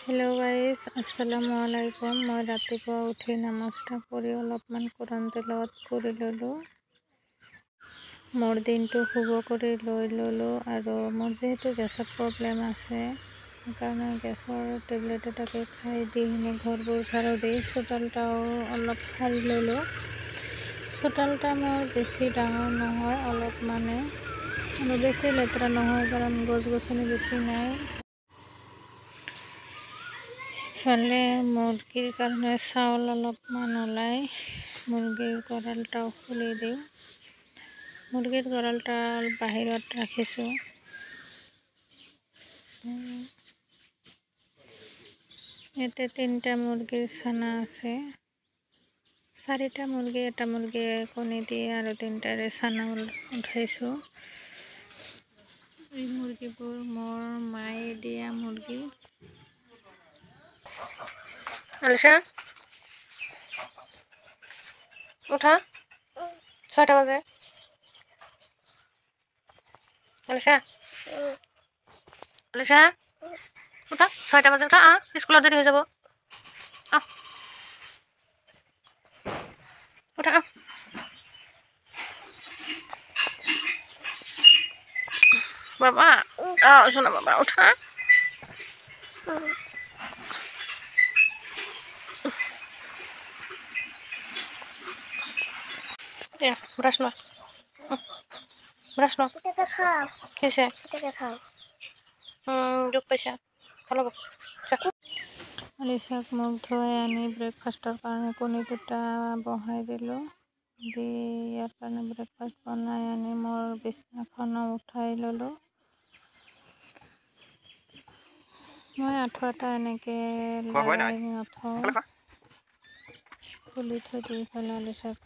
Hello' guys, আসসালামু আলাইকুম। মই ৰাতিপুৱা উঠি নামাজটা কৰি অলপমান কোৰাণ তেলাৱাত কৰি ল'লোঁ। মোৰ দিনটো শুভ কৰি লৈ ল'লোঁ আৰু মোৰ যিহেতু গেছৰ প্ৰব্লেম আছে সেইকাৰণে গেছৰ টেবলেট এটাকে খাই দি ঘৰবোৰ ঝাৰু দি চোতালটাও অলপ সাৰি ল'লোঁ। চোতালটা মোৰ বেছি ডাঙৰ নহয়, অলপ আৰু বেছি লেতেৰা নহয় কাৰণ গছ গছনি বেছি নাই। ইফালে মুৰ্গীৰ কাৰণে চাউল অলপমান ওলাই মুৰ্গীৰ গঁৰালটাও খুলি দিওঁ। মুৰ্গীৰ গঁৰালটা বাহিৰত ৰাখিছোঁ। ইয়াতে 3টা মুৰ্গীৰ চানা আছে। 4টা মুৰ্গী, এটা মুৰ্গীয়ে কণী দিয়ে আৰু 3টাৰে চানা উঠাইছোঁ। এই মুৰ্গীবোৰ মোৰ মায়ে দিয়া মুৰ্গী। আলিশা উঠা, 6টা বাজে। আলিশা আলিশা উঠা, 6টা বাজে উঠা। স্কুলত দেৰি হৈ যাব। উঠা বাবা, শোনা বাবা, উঠা। ব্ৰাশ না, ব্ৰাশ না, কিসে দুঃখ পাইছা, ভালো আলিশাক মুখ ধুৱাই আনি ব্ৰেকফাষ্টৰ কাৰণে কণী 2টা বহাই দিলোঁ। দি ইয়াৰ কাৰণে ব্ৰেকফাষ্ট বনাই আনি মোৰ বিছনাখনো উঠাই ল'লোঁ। মই আঁঠুৱাটা এনেকৈ লৰাই নথওঁ, খুলি থৈ দি ইফালে আলিশাক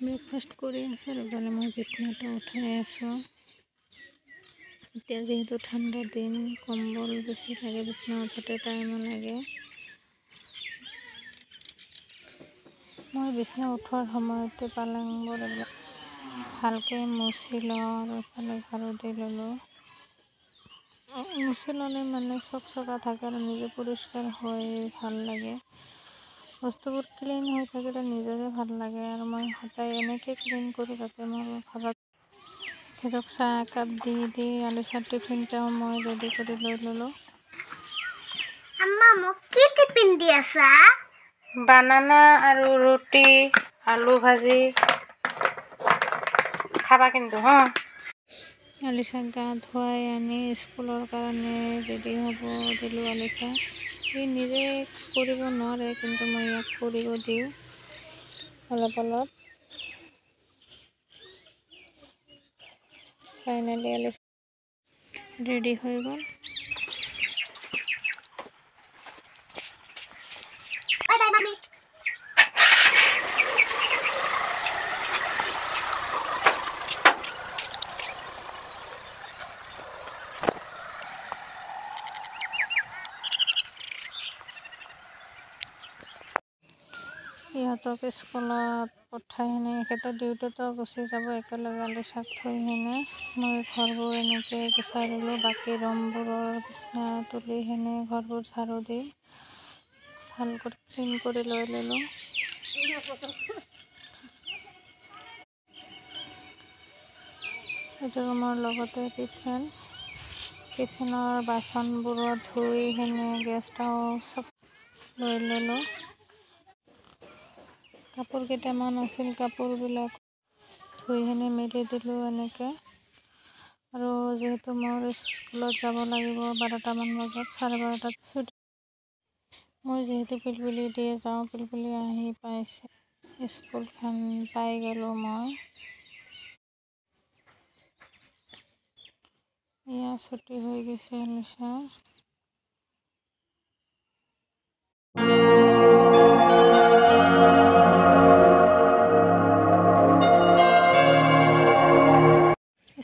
ব্ৰেকফাষ্ট কৰি আছে আৰু ইফালে মই বিছনাটো উঠাই আছোঁ। এতিয়া যিহেতু ঠাণ্ডা দিন, কম্বল বেছি লাগে, বিছনা উঠোতে টাইম লাগে। মই বিছনা উঠোৱাৰ সময়তে পালেংবোৰ ভালকৈ মুচি লওঁ আৰু ইফালে ঝাৰু দি ল'লোঁ। মুচি ল'লে চকচকা থাকে আৰু নিজে পৰিষ্কাৰ হৈ ভাল লাগে। বস্তুবোৰ ক্লিন হৈ থাকিলে নিজৰে ভাল লাগে আৰু মই সদায় এনেকৈ ক্লিন কৰোঁ যাতে মোৰ ঘৰত ধৰক চাহ একাপ দি আলিশাৰ টিফিনটাও মই ৰেডি কৰি লৈ ল'লোঁ। মোক কি টিফিন দি আছা? বানানা আৰু ৰুটি, আলু ভাজি খাবা কিন্তু হা। আলিশাক গা ধুৱাই আনি স্কুলৰ কাৰণে ৰেডি হ'ব দিলোঁ। আলিশা সি নিজে কৰিব নোৱাৰে কিন্তু মই ইয়াক কৰিব দিওঁ অলপ। ফাইনেলি আলিশা ৰেডি হৈ গ'ল। বাই বাই মামি। ইহঁতক স্কুলত পঠাই এখেতে ডিউটিতো গুচি যাব, একেলগে আলিশাক থৈ মই ঘৰবোৰ এনেকৈ গুচাই ল'লোঁ। বাকী ৰুমবোৰৰ বিছনা তুলি ঘৰবোৰ ঝাৰু দি ভাল কৰি ক্লিন কৰি লৈ ল'লোঁ। এইটো ৰুমৰ লগতে কিচেনৰ বাচনবোৰো ধুই গেছটাও চব লৈ ল'লোঁ। কাপোৰ কেইটামান আছিল, কাপোৰবিলাক ধুই মেলি দিলোঁ এনেকৈ। আৰু যিহেতু মোৰ স্কুলত যাব লাগিব 12টামান বজাত, 12:30টাত ছুটি। মই যিহেতু পিলপিলি দিয়ে যাওঁ, পিলপিলি আহি পাইছে, স্কুলখন পাই গ'লোঁ মই। এয়া ছুটি হৈ গৈছে আলিশা।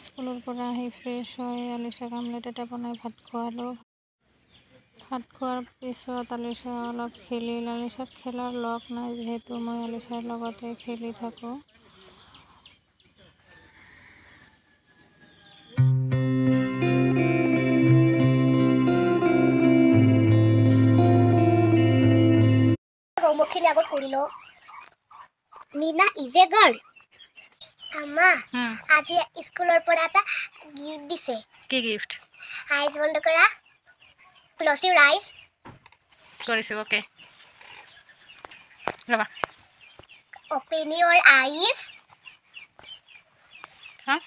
স্কুলৰ পৰা আহি ফ্ৰেছ হৈ আলিশাক আমলেট এটা বনাই ভাত খোৱালোঁ। ভাত খোৱাৰ পিছত আলিশা অলপ খেলিল। আলিশাৰ খেলাৰ লগ নাই যিহেতু মই আলিশাৰ লগতে খেলি থাকোঁ। homework agor korilo. Nina is a girl. Amma, আজি স্কুলৰ পৰা এটা গিফট দিছে। কি গিফট? আইজ বন্ধ কৰা। ক্লোজ ইউৰ আইজ। কৰিছো, ওকে। ৰবা। Open your eyes. হা?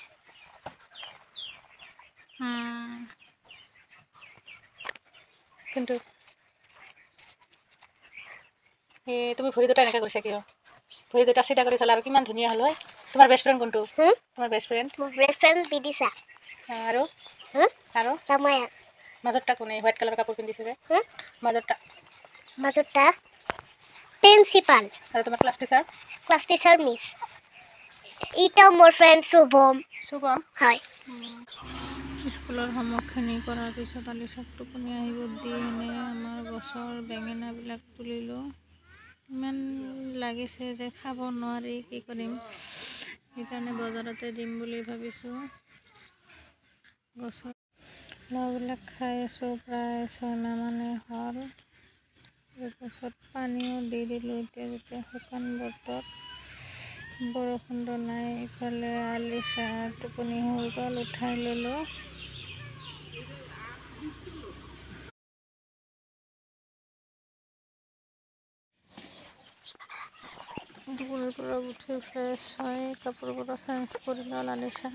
কিন্তু তুমি ভৰি দুটা এনেকৈ কৰিছা কিয়? ভৰি দুটা চিধা কৰি থ'লা আৰু কিমান ধুনীয়া হ'ল হয়। তোমাৰ বেষ্ট ফ্ৰেণ্ড কোনটো? তোমাৰ বেষ্ট ফ্ৰেণ্ড? মোৰ বেষ্ট ফ্ৰেণ্ড বিদিশা। আৰু আৰু ৰামায়া। মাজৰটা কোনে? হোৱাইট কালাৰৰ কাপোৰ পিন্ধিছে যে? মাজৰটা প্ৰিন্সিপাল। আৰু তোমাৰ class teacher? Class teacher miss. ইটা মোৰ ফ্ৰেণ্ড শুভম। শুভম? হয়। স্কুলৰ হোমৱৰ্কখিনি কৰাৰ পিছত আলিচাক টোপনি আহিব দি এনে আমাৰ গছৰ বেঙেনাবিলাক তুলিলোঁ। ইমান লাগিছে যে খাব নোৱাৰি, কি কৰিম, সেইকাৰণে বজাৰতে দিম বুলি ভাবিছোঁ। গছৰ লাওবিলাক খাই আছোঁ, প্ৰায় 6 মাহমানে হ'ল। তাৰপাছত পানীও দি দিলোঁ। এতিয়া শুকান বতৰ, বৰষুণটো নাই। ইফালে আলিচা টোপনি হৈ গ'ল, উঠাই ল'লোঁ। টোপনিৰ পৰা উঠি ফ্ৰেছ হৈ কাপোৰবোৰ চেঞ্জ কৰি ল'ল আলিচা।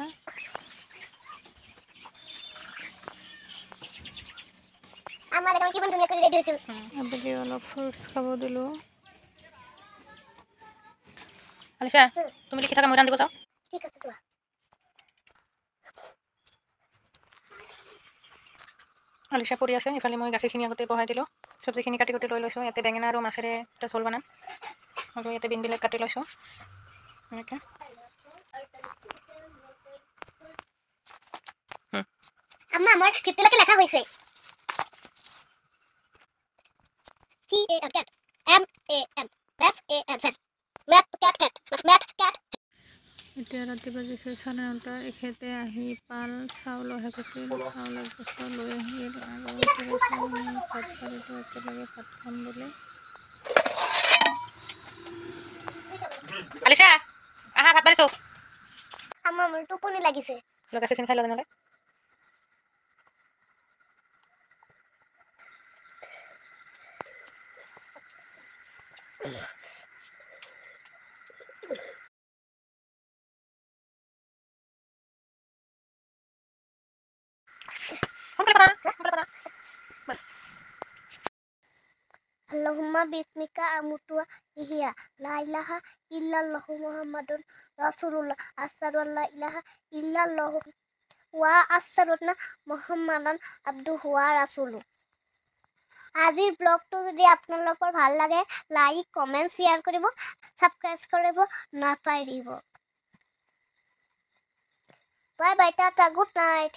আবেলি অলপ ফ্ৰুটছ খাব দিলোঁ। আলিচা, তুমি লিখি থাকা, মই ৰান্ধিব যাওঁ। ঠিক আছে, যোৱা। আলিচা পৰি আছে। ইফালে মই গাখীৰখিনি আগতে বহাই দিলোঁ। চব্জিখিনি কাটি লৈ লৈছোঁ। ইয়াতে বেঙেনা আৰু মাছেৰে এটা ঝোল বনাম। আৰু ইয়াতে বিনবিলাক কাটি লৈছোঁ এনেকৈ। আম্মা, আমাৰ ভিতৰলৈকে লেখা হৈছে। এতিয়া ৰাতি বাজিছে 9:30। এখেতে আহি পাল চাউলহে কৈছিল। চাউল এক বস্তা লৈ আহিল আৰু ভাত পাৰিলোঁ একেলগে ভাত খাম বুলি। আলিচা, আহা, ভাত পাৰিছোঁ। আম্মা, মোৰ টোপনি লাগিছে। গাখীৰখিনি খাই লওঁ নহ'লে। Allahumma bismika amutu wa ihya la ilaha illallah muhammadun rasulullah asyhadu an la ilaha illallah wa asyhadu anna muhammadan abduhu wa rasuluhu। আজিৰ ব্লগটো যদি আপোনালোকৰ ভাল লাগে, লাইক কমেণ্ট শ্বেয়াৰ কৰিব, সাবস্ক্ৰাইব কৰিব নাপাহৰিব। Bye bye, Tata, good night.